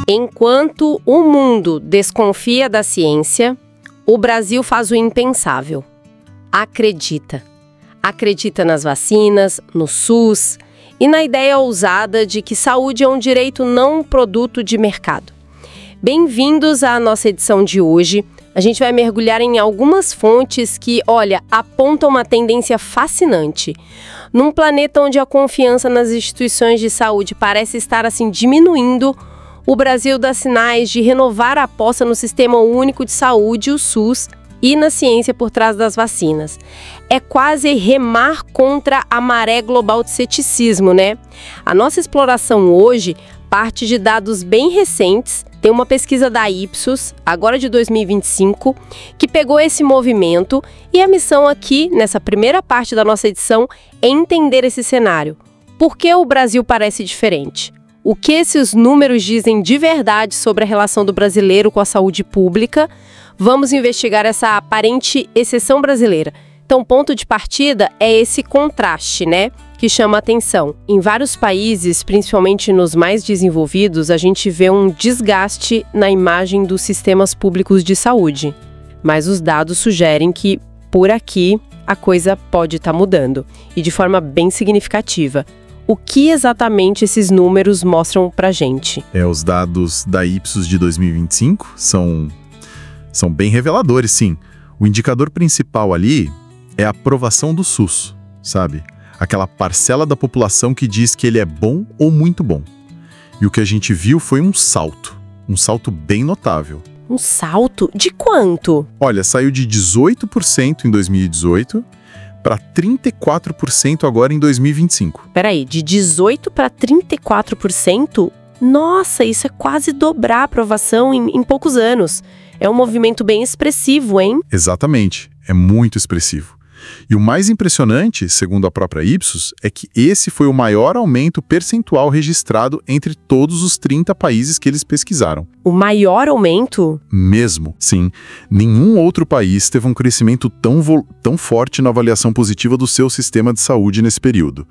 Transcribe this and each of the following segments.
Enquanto o mundo desconfia da ciência, o Brasil faz o impensável. Acredita. Acredita nas vacinas, no SUS e na ideia ousada de que saúde é um direito, não um produto de mercado. Bem-vindos à nossa edição de hoje. A gente vai mergulhar em algumas fontes que, olha, apontam uma tendência fascinante. Num planeta onde a confiança nas instituições de saúde parece estar, diminuindo, o Brasil dá sinais de renovar a aposta no Sistema Único de Saúde, o SUS, e na ciência por trás das vacinas. É quase remar contra a maré global de ceticismo, né? A nossa exploração hoje parte de dados bem recentes. Tem uma pesquisa da Ipsos, agora de 2025, que pegou esse movimento e a missão aqui, nessa primeira parte da nossa edição, é entender esse cenário. Por que o Brasil parece diferente? O que esses números dizem de verdade sobre a relação do brasileiro com a saúde pública? Vamos investigar essa aparente exceção brasileira. Então, o ponto de partida é esse contraste, né? Que chama a atenção. Em vários países, principalmente nos mais desenvolvidos, a gente vê um desgaste na imagem dos sistemas públicos de saúde. Mas os dados sugerem que, por aqui, a coisa pode estar mudando. E de forma bem significativa. O que exatamente esses números mostram pra gente? Os dados da Ipsos de 2025 são bem reveladores, sim. O indicador principal ali é a aprovação do SUS, sabe? Aquela parcela da população que diz que ele é bom ou muito bom. E o que a gente viu foi um salto bem notável. Um salto? De quanto? Olha, saiu de 18% em 2018 para 34% agora em 2025. Peraí, de 18% para 34%? Nossa, isso é quase dobrar a aprovação em poucos anos. É um movimento bem expressivo, hein? Exatamente, é muito expressivo. E o mais impressionante, segundo a própria Ipsos, é que esse foi o maior aumento percentual registrado entre todos os 30 países que eles pesquisaram. O maior aumento? Mesmo, sim. Nenhum outro país teve um crescimento tão forte na avaliação positiva do seu sistema de saúde nesse período.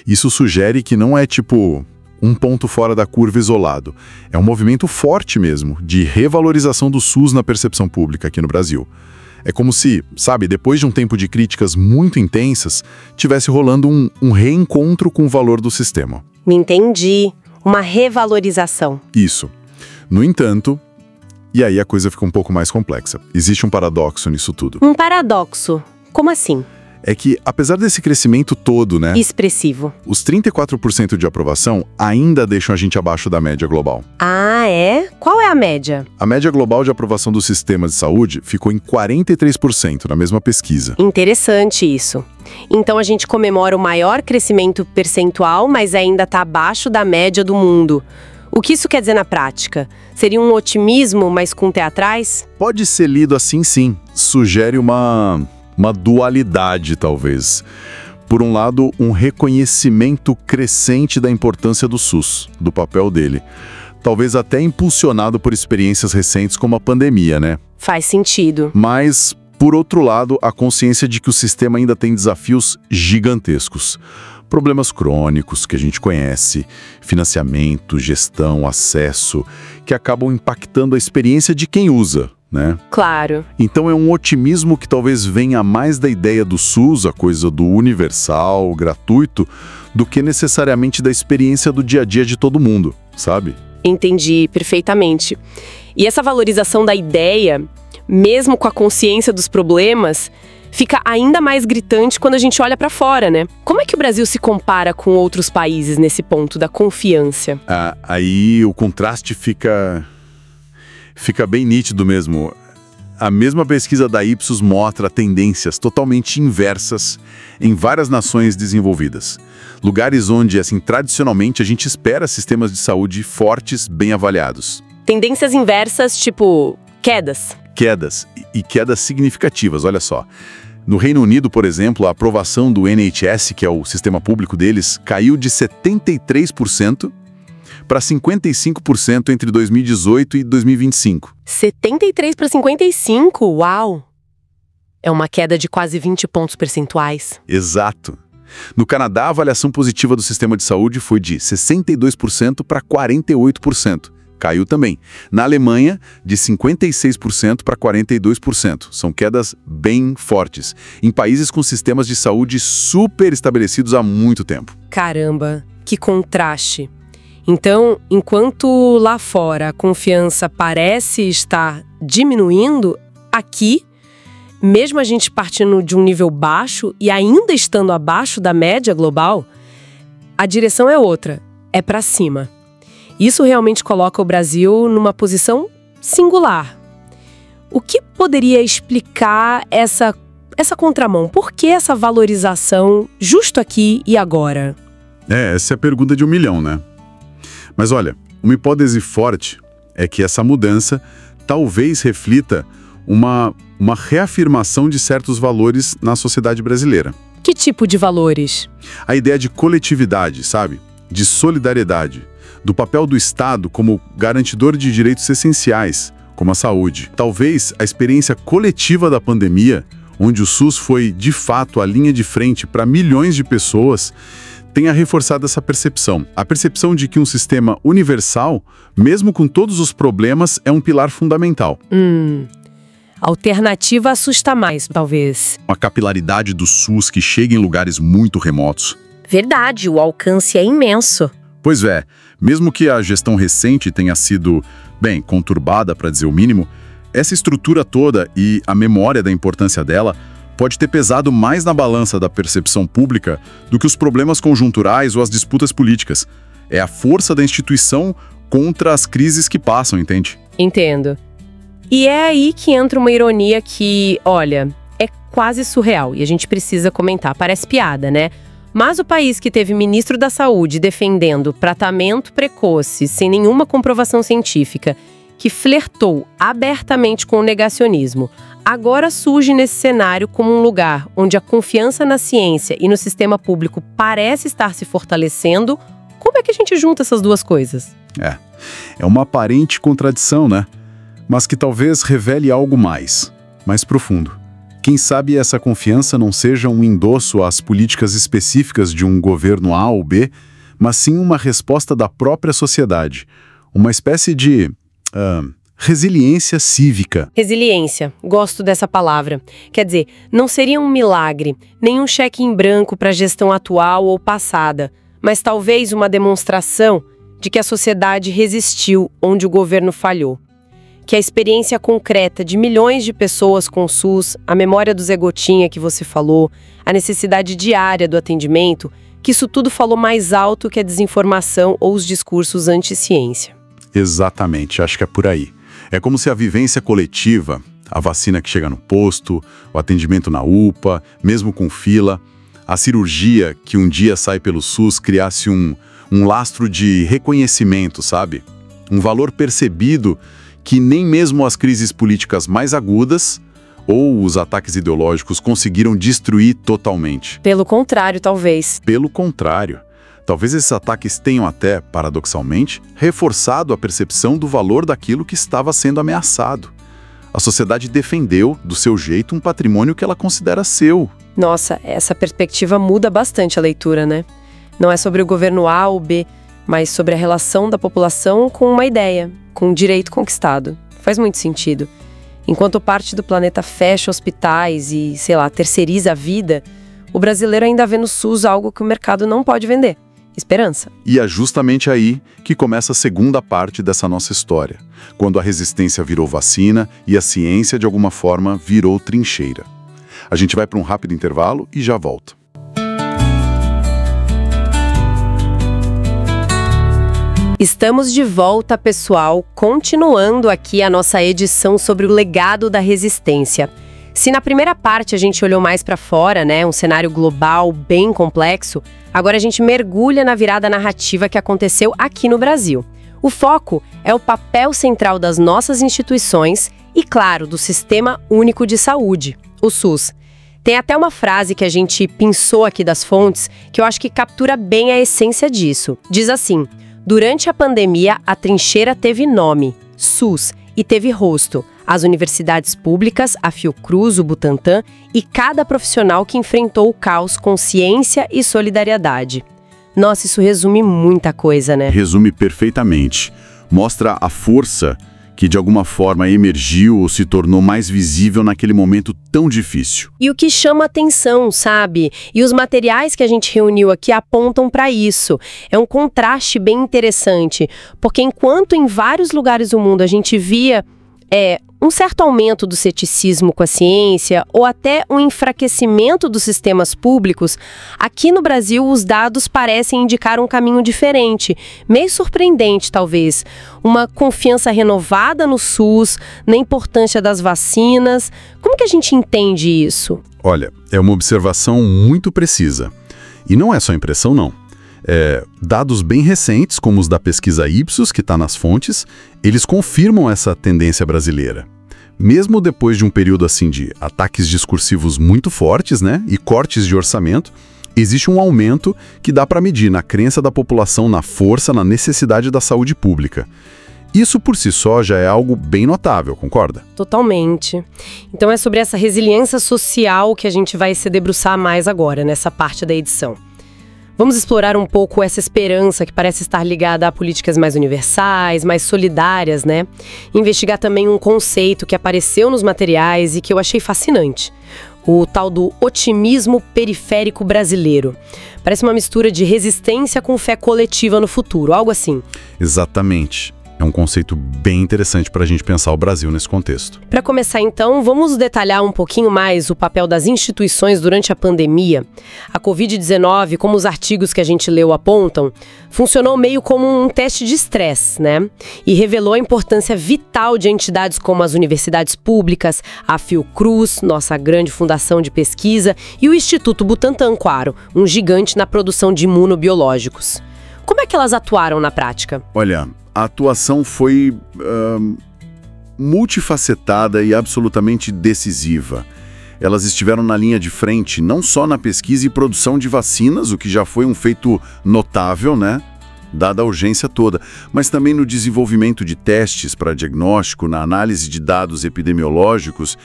Isso sugere que não é tipo um ponto fora da curva isolado. É um movimento forte mesmo, de revalorização do SUS na percepção pública aqui no Brasil. É como se, sabe, depois de um tempo de críticas muito intensas, tivesse rolando um reencontro com o valor do sistema. Me entendi. Uma revalorização. Isso. No entanto, e aí a coisa fica um pouco mais complexa. Existe um paradoxo nisso tudo. Um paradoxo? Como assim? É que, apesar desse crescimento todo, né? Expressivo. Os 34% de aprovação ainda deixam a gente abaixo da média global. Ah, é? Qual é a média? A média global de aprovação dos sistemas de saúde ficou em 43% na mesma pesquisa. Interessante isso. Então a gente comemora o maior crescimento percentual, mas ainda está abaixo da média do mundo. O que isso quer dizer na prática? Seria um otimismo, mas com teatrais? Pode ser lido assim, sim. Sugere uma dualidade, talvez. Por um lado, um reconhecimento crescente da importância do SUS, do papel dele. Talvez até impulsionado por experiências recentes como a pandemia, né? Faz sentido. Mas, por outro lado, a consciência de que o sistema ainda tem desafios gigantescos. Problemas crônicos que a gente conhece, financiamento, gestão, acesso, que acabam impactando a experiência de quem usa, né? Claro. Então é um otimismo que talvez venha mais da ideia do SUS, a coisa do universal, gratuito, do que necessariamente da experiência do dia a dia de todo mundo, sabe? Entendi perfeitamente. E essa valorização da ideia, mesmo com a consciência dos problemas, fica ainda mais gritante quando a gente olha para fora, né? Como é que o Brasil se compara com outros países nesse ponto da confiança? Aí o contraste fica bem nítido mesmo. A mesma pesquisa da Ipsos mostra tendências totalmente inversas em várias nações desenvolvidas. Lugares onde, tradicionalmente, a gente espera sistemas de saúde fortes, bem avaliados. Tendências inversas, tipo quedas. Quedas, e quedas significativas, olha só. No Reino Unido, por exemplo, a aprovação do NHS, que é o sistema público deles, caiu de 73% para 55% entre 2018 e 2025. 73 para 55? Uau! É uma queda de quase 20 pontos percentuais. Exato. No Canadá, a avaliação positiva do sistema de saúde foi de 62% para 48%. caiu também. Na Alemanha, de 56% para 42%. São quedas bem fortes, em países com sistemas de saúde super estabelecidos há muito tempo. Caramba, que contraste! Então, enquanto lá fora a confiança parece estar diminuindo, aqui, mesmo a gente partindo de um nível baixo e ainda estando abaixo da média global, a direção é outra, é para cima. Isso realmente coloca o Brasil numa posição singular. O que poderia explicar essa contramão? Por que essa valorização justo aqui e agora? Essa é a pergunta de $1 milhão, né? Mas olha, uma hipótese forte é que essa mudança talvez reflita uma reafirmação de certos valores na sociedade brasileira. Que tipo de valores? A ideia de coletividade, sabe? De solidariedade, do papel do Estado como garantidor de direitos essenciais, como a saúde. Talvez a experiência coletiva da pandemia, onde o SUS foi, de fato, a linha de frente para milhões de pessoas, tenha reforçado essa percepção. A percepção de que um sistema universal, mesmo com todos os problemas, é um pilar fundamental. A alternativa assusta mais, talvez. Uma capilaridade do SUS que chega em lugares muito remotos. Verdade, o alcance é imenso. Pois é, mesmo que a gestão recente tenha sido, bem, conturbada, para dizer o mínimo, essa estrutura toda e a memória da importância dela pode ter pesado mais na balança da percepção pública do que os problemas conjunturais ou as disputas políticas. É a força da instituição contra as crises que passam, entende? Entendo. E é aí que entra uma ironia que, olha, é quase surreal e a gente precisa comentar. Parece piada, né? Mas o país que teve ministro da Saúde defendendo tratamento precoce sem nenhuma comprovação científica, que flertou abertamente com o negacionismo, agora surge nesse cenário como um lugar onde a confiança na ciência e no sistema público parece estar se fortalecendo. Como é que a gente junta essas duas coisas? É uma aparente contradição, né? Mas que talvez revele algo mais profundo. Quem sabe essa confiança não seja um endosso às políticas específicas de um governo A ou B, mas sim uma resposta da própria sociedade. Uma espécie de resiliência cívica. Resiliência, gosto dessa palavra. Quer dizer, não seria um milagre, nem um cheque em branco para a gestão atual ou passada, mas talvez uma demonstração de que a sociedade resistiu onde o governo falhou. Que a experiência concreta de milhões de pessoas com o SUS, a memória do Zé Gotinha que você falou, a necessidade diária do atendimento, que isso tudo falou mais alto que a desinformação ou os discursos anti-ciência. Exatamente, acho que é por aí. É como se a vivência coletiva, a vacina que chega no posto, o atendimento na UPA, mesmo com fila, a cirurgia que um dia sai pelo SUS criasse um lastro de reconhecimento, sabe? Um valor percebido que nem mesmo as crises políticas mais agudas ou os ataques ideológicos conseguiram destruir totalmente. Pelo contrário, talvez. Pelo contrário. Talvez esses ataques tenham até, paradoxalmente, reforçado a percepção do valor daquilo que estava sendo ameaçado. A sociedade defendeu, do seu jeito, um patrimônio que ela considera seu. Nossa, essa perspectiva muda bastante a leitura, né? Não é sobre o governo A ou B, mas sobre a relação da população com uma ideia, com um direito conquistado. Faz muito sentido. Enquanto parte do planeta fecha hospitais e, terceiriza a vida, o brasileiro ainda vê no SUS algo que o mercado não pode vender. Esperança. E é justamente aí que começa a segunda parte dessa nossa história, quando a resistência virou vacina e a ciência, de alguma forma, virou trincheira. A gente vai para um rápido intervalo e já volta. Estamos de volta, pessoal, continuando aqui a nossa edição sobre o legado da resistência. Se na primeira parte a gente olhou mais para fora, né, um cenário global bem complexo, agora a gente mergulha na virada narrativa que aconteceu aqui no Brasil. O foco é o papel central das nossas instituições e, claro, do Sistema Único de Saúde, o SUS. Tem até uma frase que a gente pensou aqui das fontes que eu acho que captura bem a essência disso. Diz assim: durante a pandemia, a trincheira teve nome, SUS, e teve rosto. As universidades públicas, a Fiocruz, o Butantan e cada profissional que enfrentou o caos com ciência e solidariedade. Nossa, isso resume muita coisa, né? Resume perfeitamente. Mostra a força que de alguma forma emergiu ou se tornou mais visível naquele momento tão difícil. E o que chama atenção, sabe? E os materiais que a gente reuniu aqui apontam para isso. É um contraste bem interessante, porque enquanto em vários lugares do mundo a gente via um certo aumento do ceticismo com a ciência ou até um enfraquecimento dos sistemas públicos, aqui no Brasil os dados parecem indicar um caminho diferente, meio surpreendente talvez. Uma confiança renovada no SUS, na importância das vacinas. Como que a gente entende isso? Olha, é uma observação muito precisa. E não é só impressão, não. Dados bem recentes, como os da pesquisa Ipsos, que está nas fontes, eles confirmam essa tendência brasileira. Mesmo depois de um período assim de ataques discursivos muito fortes, né, e cortes de orçamento, existe um aumento que dá para medir na crença da população na força, na necessidade da saúde pública. Isso por si só já é algo bem notável, concorda? Totalmente. Então é sobre essa resiliência social que a gente vai se debruçar mais agora, nessa parte da edição. Vamos explorar um pouco essa esperança que parece estar ligada a políticas mais universais, mais solidárias, né? Investigar também um conceito que apareceu nos materiais e que eu achei fascinante. O tal do otimismo periférico brasileiro. Parece uma mistura de resistência com fé coletiva no futuro, algo assim. Exatamente. É um conceito bem interessante para a gente pensar o Brasil nesse contexto. Para começar, então, vamos detalhar um pouquinho mais o papel das instituições durante a pandemia. A Covid-19, como os artigos que a gente leu apontam, funcionou meio como um teste de estresse, né? E revelou a importância vital de entidades como as universidades públicas, a Fiocruz, nossa grande fundação de pesquisa, e o Instituto Butantan, claro, um gigante na produção de imunobiológicos. Como é que elas atuaram na prática? Olha, a atuação foi multifacetada e absolutamente decisiva. Elas estiveram na linha de frente, não só na pesquisa e produção de vacinas, o que já foi um feito notável, né? Dada a urgência toda, mas também no desenvolvimento de testes para diagnóstico, na análise de dados epidemiológicos,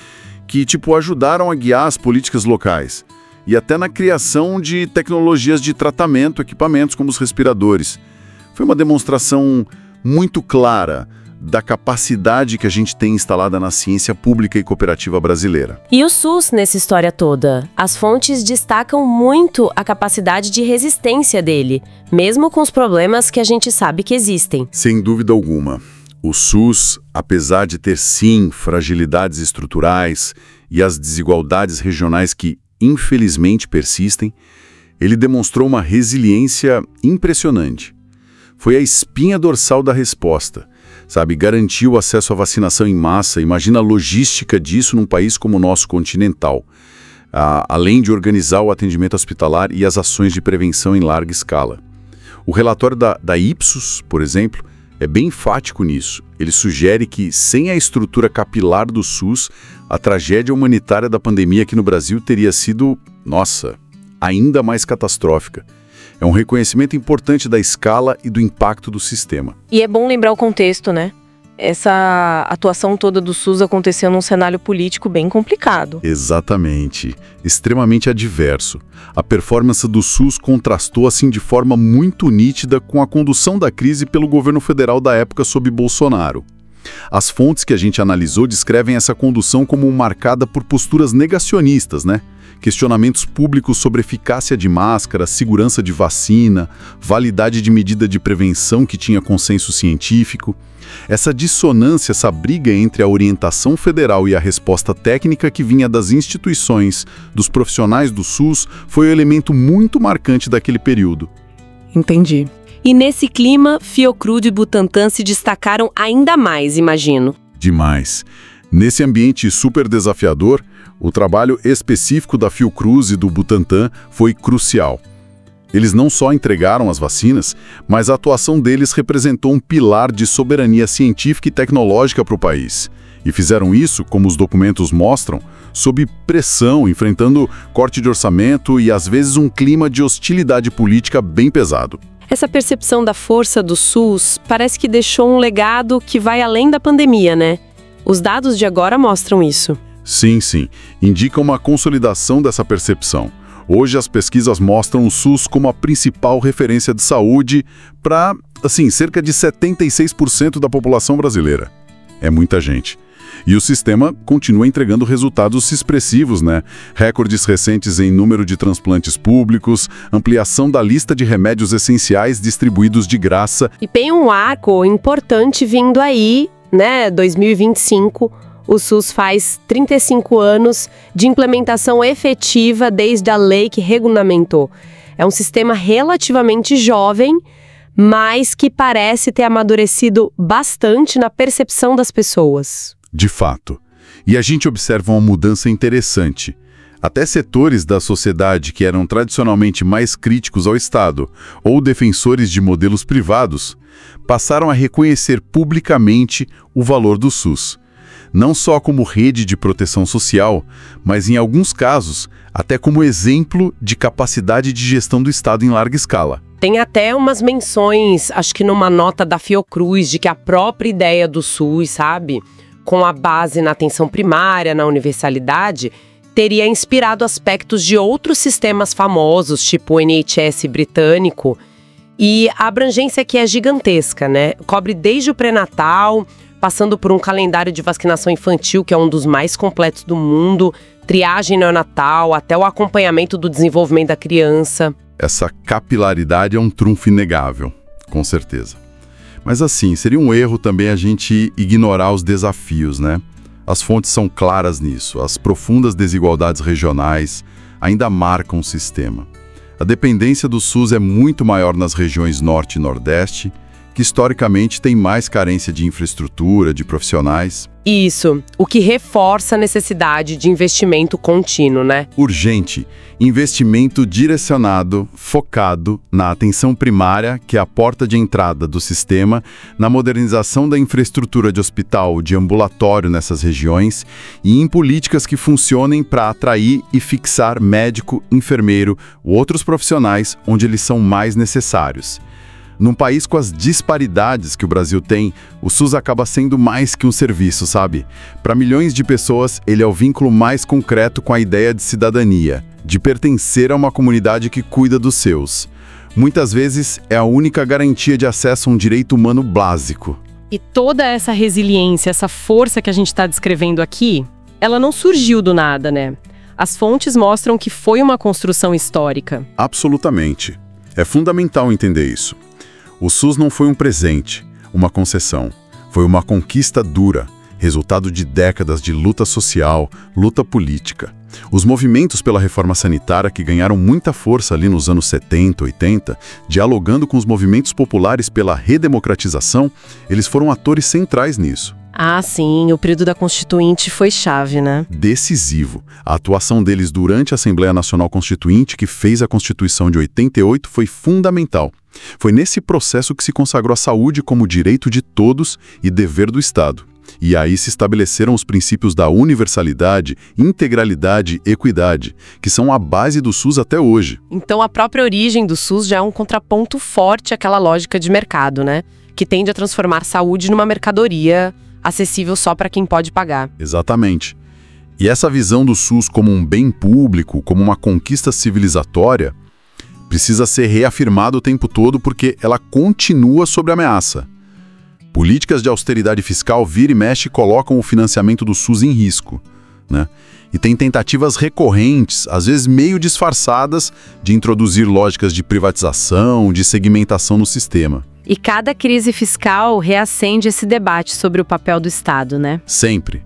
que ajudaram a guiar as políticas locais. E até na criação de tecnologias de tratamento, equipamentos como os respiradores. Foi uma demonstração muito clara da capacidade que a gente tem instalada na ciência pública e cooperativa brasileira. E o SUS nessa história toda? As fontes destacam muito a capacidade de resistência dele, mesmo com os problemas que a gente sabe que existem. Sem dúvida alguma. O SUS, apesar de ter sim fragilidades estruturais e as desigualdades regionais que infelizmente persistem, ele demonstrou uma resiliência impressionante. Foi a espinha dorsal da resposta, sabe? Garantiu o acesso à vacinação em massa. Imagina a logística disso num país como o nosso continental. Além de organizar o atendimento hospitalar e as ações de prevenção em larga escala. O relatório da Ipsos, por exemplo, é bem enfático nisso. Ele sugere que, sem a estrutura capilar do SUS, a tragédia humanitária da pandemia aqui no Brasil teria sido, ainda mais catastrófica. É um reconhecimento importante da escala e do impacto do sistema. E é bom lembrar o contexto, né? Essa atuação toda do SUS aconteceu num cenário político bem complicado. Exatamente. Extremamente adverso. A performance do SUS contrastou assim de forma muito nítida com a condução da crise pelo governo federal da época sob Bolsonaro. As fontes que a gente analisou descrevem essa condução como marcada por posturas negacionistas, né? Questionamentos públicos sobre eficácia de máscara, segurança de vacina, validade de medida de prevenção que tinha consenso científico. Essa dissonância, essa briga entre a orientação federal e a resposta técnica que vinha das instituições, dos profissionais do SUS, foi um elemento muito marcante daquele período. Entendi. E nesse clima, Fiocruz e Butantan se destacaram ainda mais, imagino. Demais. Nesse ambiente super desafiador, o trabalho específico da Fiocruz e do Butantan foi crucial. Eles não só entregaram as vacinas, mas a atuação deles representou um pilar de soberania científica e tecnológica para o país. E fizeram isso, como os documentos mostram, sob pressão, enfrentando corte de orçamento e, às vezes, um clima de hostilidade política bem pesado. Essa percepção da força do SUS parece que deixou um legado que vai além da pandemia, né? Os dados de agora mostram isso. Sim, sim. Indica uma consolidação dessa percepção. Hoje as pesquisas mostram o SUS como a principal referência de saúde para, cerca de 76% da população brasileira. É muita gente. E o sistema continua entregando resultados expressivos, né? Recordes recentes em número de transplantes públicos, ampliação da lista de remédios essenciais distribuídos de graça. E tem um arco importante vindo aí, né? 2025, o SUS faz 35 anos de implementação efetiva desde a lei que regulamentou. É um sistema relativamente jovem, mas que parece ter amadurecido bastante na percepção das pessoas. De fato. E a gente observa uma mudança interessante. Até setores da sociedade que eram tradicionalmente mais críticos ao Estado ou defensores de modelos privados passaram a reconhecer publicamente o valor do SUS. Não só como rede de proteção social, mas em alguns casos até como exemplo de capacidade de gestão do Estado em larga escala. Tem até umas menções, acho que numa nota da Fiocruz, de que a própria ideia do SUS, sabe, com a base na atenção primária, na universalidade, teria inspirado aspectos de outros sistemas famosos, tipo o NHS britânico. E a abrangência aqui é gigantesca, né? Cobre desde o pré-natal, passando por um calendário de vacinação infantil, que é um dos mais completos do mundo, triagem neonatal, até o acompanhamento do desenvolvimento da criança. Essa capilaridade é um trunfo inegável, com certeza. Mas seria um erro também a gente ignorar os desafios, né? As fontes são claras nisso. As profundas desigualdades regionais ainda marcam o sistema. A dependência do SUS é muito maior nas regiões Norte e Nordeste, que historicamente têm mais carência de infraestrutura, de profissionais. Isso, o que reforça a necessidade de investimento contínuo, né? Urgente, investimento direcionado, focado na atenção primária, que é a porta de entrada do sistema, na modernização da infraestrutura de hospital, de ambulatório nessas regiões e em políticas que funcionem para atrair e fixar médico, enfermeiro ou outros profissionais onde eles são mais necessários. Num país com as disparidades que o Brasil tem, o SUS acaba sendo mais que um serviço, sabe? Para milhões de pessoas, ele é o vínculo mais concreto com a ideia de cidadania, de pertencer a uma comunidade que cuida dos seus. Muitas vezes, é a única garantia de acesso a um direito humano básico. E toda essa resiliência, essa força que a gente está descrevendo aqui, ela não surgiu do nada, né? As fontes mostram que foi uma construção histórica. Absolutamente. É fundamental entender isso. O SUS não foi um presente, uma concessão. Foi uma conquista dura, resultado de décadas de luta social, luta política. Os movimentos pela reforma sanitária que ganharam muita força ali nos anos 70, 80, dialogando com os movimentos populares pela redemocratização, eles foram atores centrais nisso. Ah, sim, o período da Constituinte foi chave, né? Decisivo. A atuação deles durante a Assembleia Nacional Constituinte, que fez a Constituição de 88, foi fundamental. Foi nesse processo que se consagrou a saúde como direito de todos e dever do Estado. E aí se estabeleceram os princípios da universalidade, integralidade e equidade, que são a base do SUS até hoje. Então a própria origem do SUS já é um contraponto forte àquela lógica de mercado, né? Que tende a transformar saúde numa mercadoria acessível só para quem pode pagar. Exatamente. E essa visão do SUS como um bem público, como uma conquista civilizatória, precisa ser reafirmada o tempo todo porque ela continua sob ameaça. Políticas de austeridade fiscal vira e mexe e colocam o financiamento do SUS em risco, né? E tem tentativas recorrentes, às vezes meio disfarçadas, de introduzir lógicas de privatização, de segmentação no sistema. E cada crise fiscal reacende esse debate sobre o papel do Estado, né? Sempre.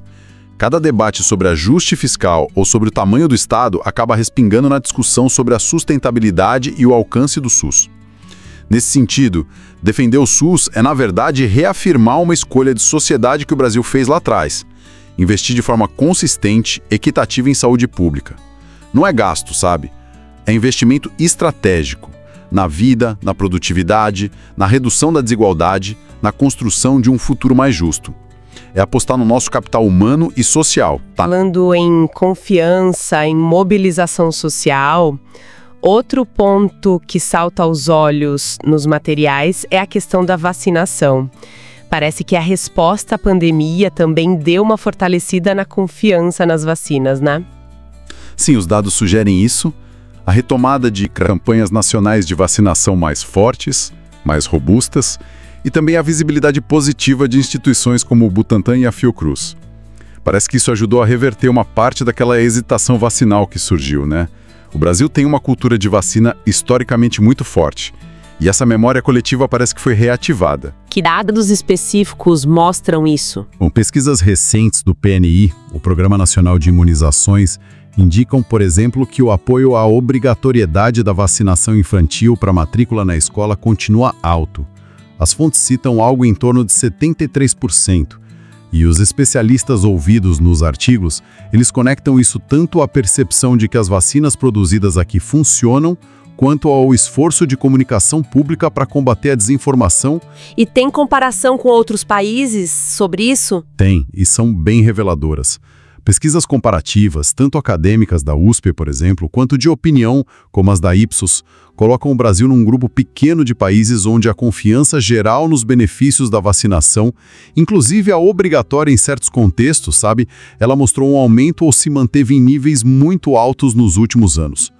Cada debate sobre ajuste fiscal ou sobre o tamanho do Estado acaba respingando na discussão sobre a sustentabilidade e o alcance do SUS. Nesse sentido, defender o SUS é, na verdade, reafirmar uma escolha de sociedade que o Brasil fez lá atrás. Investir de forma consistente, equitativa em saúde pública. Não é gasto, sabe? É investimento estratégico. Na vida, na produtividade, na redução da desigualdade, na construção de um futuro mais justo. É apostar no nosso capital humano e social. Tá? Falando em confiança, em mobilização social, outro ponto que salta aos olhos nos materiais é a questão da vacinação. Parece que a resposta à pandemia também deu uma fortalecida na confiança nas vacinas, né? Sim, os dados sugerem isso. a retomada de campanhas nacionais de vacinação mais fortes, mais robustas, e também a visibilidade positiva de instituições como o Butantan e a Fiocruz. Parece que isso ajudou a reverter uma parte daquela hesitação vacinal que surgiu, né? O Brasil tem uma cultura de vacina historicamente muito forte, e essa memória coletiva parece que foi reativada. Que dados específicos mostram isso? Bom, pesquisas recentes do PNI, o Programa Nacional de Imunizações, indicam, por exemplo, que o apoio à obrigatoriedade da vacinação infantil para matrícula na escola continua alto. As fontes citam algo em torno de 73%. E os especialistas ouvidos nos artigos, eles conectam isso tanto à percepção de que as vacinas produzidas aqui funcionam, quanto ao esforço de comunicação pública para combater a desinformação. E tem comparação com outros países sobre isso? Tem, e são bem reveladoras. Pesquisas comparativas, tanto acadêmicas da USP, por exemplo, quanto de opinião, como as da Ipsos, colocam o Brasil num grupo pequeno de países onde a confiança geral nos benefícios da vacinação, inclusive a obrigatória em certos contextos, sabe, ela mostrou um aumento ou se manteve em níveis muito altos nos últimos anos.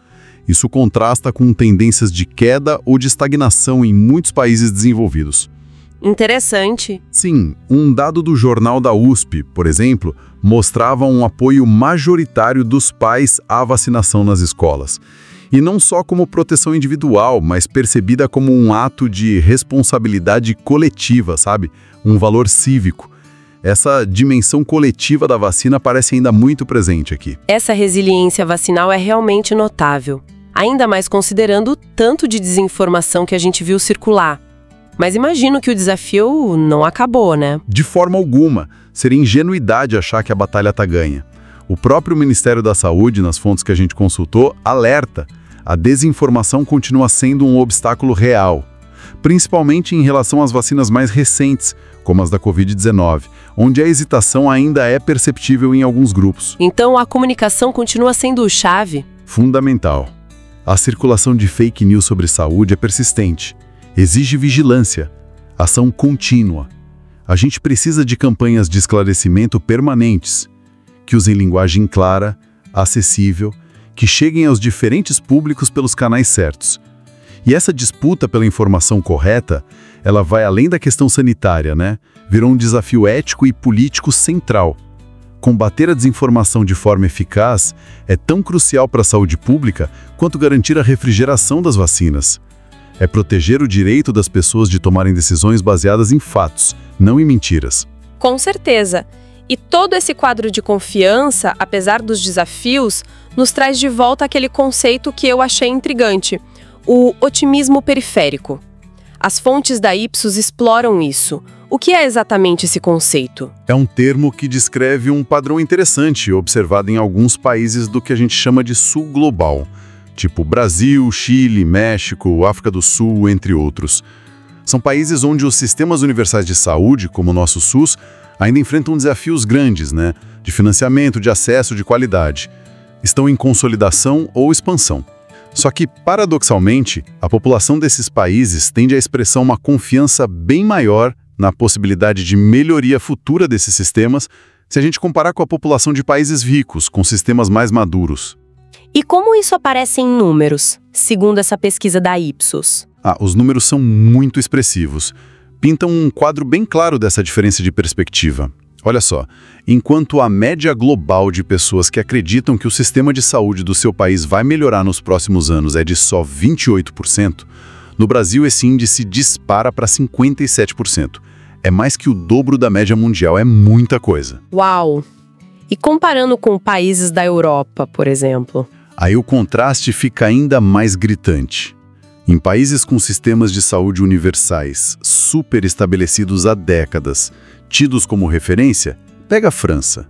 Isso contrasta com tendências de queda ou de estagnação em muitos países desenvolvidos. Interessante. Sim, um dado do jornal da USP, por exemplo, mostrava um apoio majoritário dos pais à vacinação nas escolas. E não só como proteção individual, mas percebida como um ato de responsabilidade coletiva, sabe? Um valor cívico. Essa dimensão coletiva da vacina parece ainda muito presente aqui. Essa resiliência vacinal é realmente notável. Ainda mais considerando o tanto de desinformação que a gente viu circular. Mas imagino que o desafio não acabou, né? De forma alguma. Seria ingenuidade achar que a batalha está ganha. O próprio Ministério da Saúde, nas fontes que a gente consultou, alerta. A desinformação continua sendo um obstáculo real. Principalmente em relação às vacinas mais recentes, como as da Covid-19, onde a hesitação ainda é perceptível em alguns grupos. Então a comunicação continua sendo chave? Fundamental. A circulação de fake news sobre saúde é persistente. Exige vigilância, ação contínua. A gente precisa de campanhas de esclarecimento permanentes, que usem linguagem clara, acessível, que cheguem aos diferentes públicos pelos canais certos. E essa disputa pela informação correta, ela vai além da questão sanitária, né? Virou um desafio ético e político central. Combater a desinformação de forma eficaz é tão crucial para a saúde pública quanto garantir a refrigeração das vacinas. É proteger o direito das pessoas de tomarem decisões baseadas em fatos, não em mentiras. Com certeza. E todo esse quadro de confiança, apesar dos desafios, nos traz de volta aquele conceito que eu achei intrigante, o otimismo periférico. As fontes da Ipsos exploram isso. O que é exatamente esse conceito? É um termo que descreve um padrão interessante observado em alguns países do que a gente chama de sul global, tipo Brasil, Chile, México, África do Sul, entre outros. São países onde os sistemas universais de saúde, como o nosso SUS, ainda enfrentam desafios grandes, né? De financiamento, de acesso, de qualidade. Estão em consolidação ou expansão. Só que, paradoxalmente, a população desses países tende a expressar uma confiança bem maior na possibilidade de melhoria futura desses sistemas se a gente comparar com a população de países ricos, com sistemas mais maduros. E como isso aparece em números, segundo essa pesquisa da Ipsos? Os números são muito expressivos. Pintam um quadro bem claro dessa diferença de perspectiva. Olha só, enquanto a média global de pessoas que acreditam que o sistema de saúde do seu país vai melhorar nos próximos anos é de só 28%, no Brasil esse índice dispara para 57%. É mais que o dobro da média mundial, é muita coisa. Uau! E comparando com países da Europa, por exemplo? Aí o contraste fica ainda mais gritante. Em países com sistemas de saúde universais, super estabelecidos há décadas, tidos como referência, pega a França.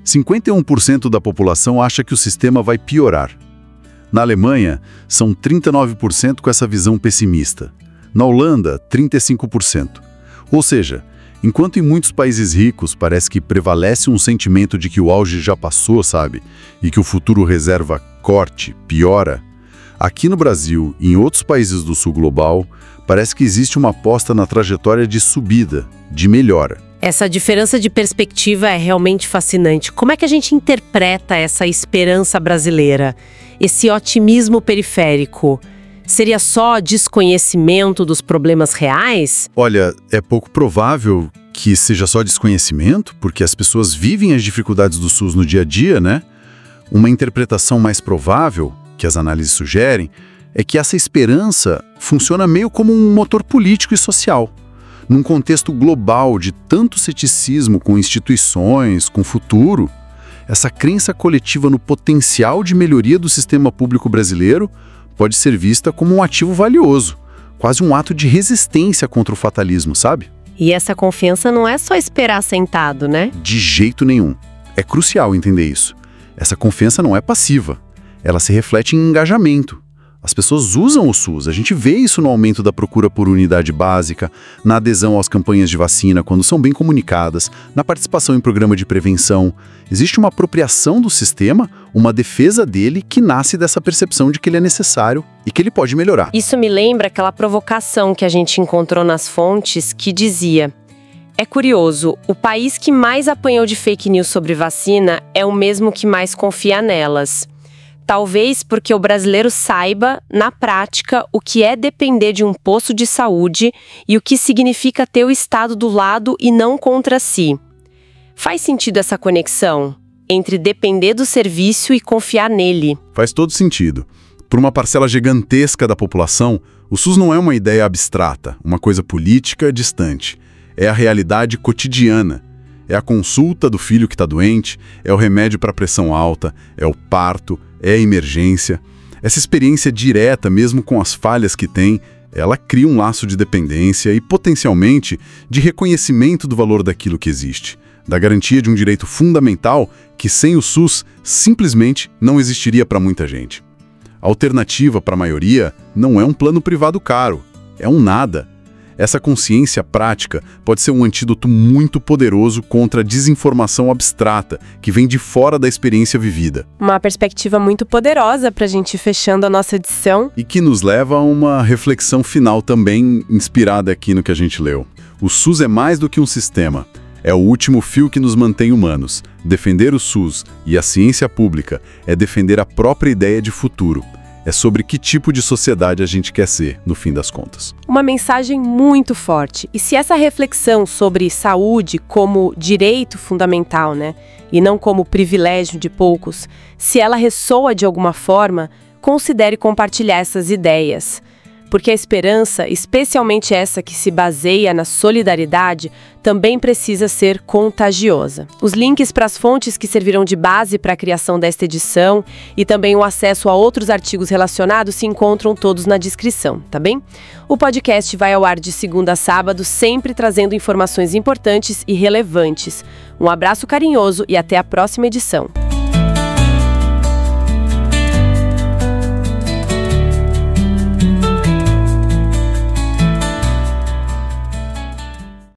51% da população acha que o sistema vai piorar. Na Alemanha, são 39% com essa visão pessimista. Na Holanda, 35%. Ou seja, enquanto em muitos países ricos parece que prevalece um sentimento de que o auge já passou, sabe? E que o futuro reserva corte, piora. Aqui no Brasil e em outros países do sul global, parece que existe uma aposta na trajetória de subida, de melhora. Essa diferença de perspectiva é realmente fascinante. Como é que a gente interpreta essa esperança brasileira? esse otimismo periférico, seria só desconhecimento dos problemas reais? Olha, é pouco provável que seja só desconhecimento, porque as pessoas vivem as dificuldades do SUS no dia a dia, né? Uma interpretação mais provável, que as análises sugerem, é que essa esperança funciona meio como um motor político e social. Num contexto global de tanto ceticismo com instituições, com o futuro, essa crença coletiva no potencial de melhoria do sistema público brasileiro pode ser vista como um ativo valioso, quase um ato de resistência contra o fatalismo, sabe? E essa confiança não é só esperar sentado, né? De jeito nenhum. É crucial entender isso. Essa confiança não é passiva. Ela se reflete em engajamento. As pessoas usam o SUS, a gente vê isso no aumento da procura por unidade básica, na adesão às campanhas de vacina quando são bem comunicadas, na participação em programa de prevenção. Existe uma apropriação do sistema, uma defesa dele que nasce dessa percepção de que ele é necessário e que ele pode melhorar. Isso me lembra aquela provocação que a gente encontrou nas fontes que dizia: é curioso, o país que mais apanhou de fake news sobre vacina é o mesmo que mais confia nelas. Talvez porque o brasileiro saiba, na prática, o que é depender de um posto de saúde e o que significa ter o Estado do lado e não contra si. Faz sentido essa conexão entre depender do serviço e confiar nele? Faz todo sentido. Para uma parcela gigantesca da população, o SUS não é uma ideia abstrata, uma coisa política distante. É a realidade cotidiana. É a consulta do filho que está doente, é o remédio para pressão alta, é o parto, é a emergência. Essa experiência direta, mesmo com as falhas que tem, ela cria um laço de dependência e, potencialmente, de reconhecimento do valor daquilo que existe, da garantia de um direito fundamental que, sem o SUS, simplesmente não existiria para muita gente. A alternativa para a maioria não é um plano privado caro, é um nada. Essa consciência prática pode ser um antídoto muito poderoso contra a desinformação abstrata que vem de fora da experiência vivida. Uma perspectiva muito poderosa para a gente ir fechando a nossa edição. E que nos leva a uma reflexão final também inspirada aqui no que a gente leu. O SUS é mais do que um sistema. É o último fio que nos mantém humanos. Defender o SUS e a ciência pública é defender a própria ideia de futuro. É sobre que tipo de sociedade a gente quer ser, no fim das contas. Uma mensagem muito forte. E se essa reflexão sobre saúde como direito fundamental, né, e não como privilégio de poucos, se ela ressoa de alguma forma, considere compartilhar essas ideias. Porque a esperança, especialmente essa que se baseia na solidariedade, também precisa ser contagiosa. Os links para as fontes que serviram de base para a criação desta edição e também o acesso a outros artigos relacionados se encontram todos na descrição, tá bem? O podcast vai ao ar de segunda a sábado, sempre trazendo informações importantes e relevantes. Um abraço carinhoso e até a próxima edição.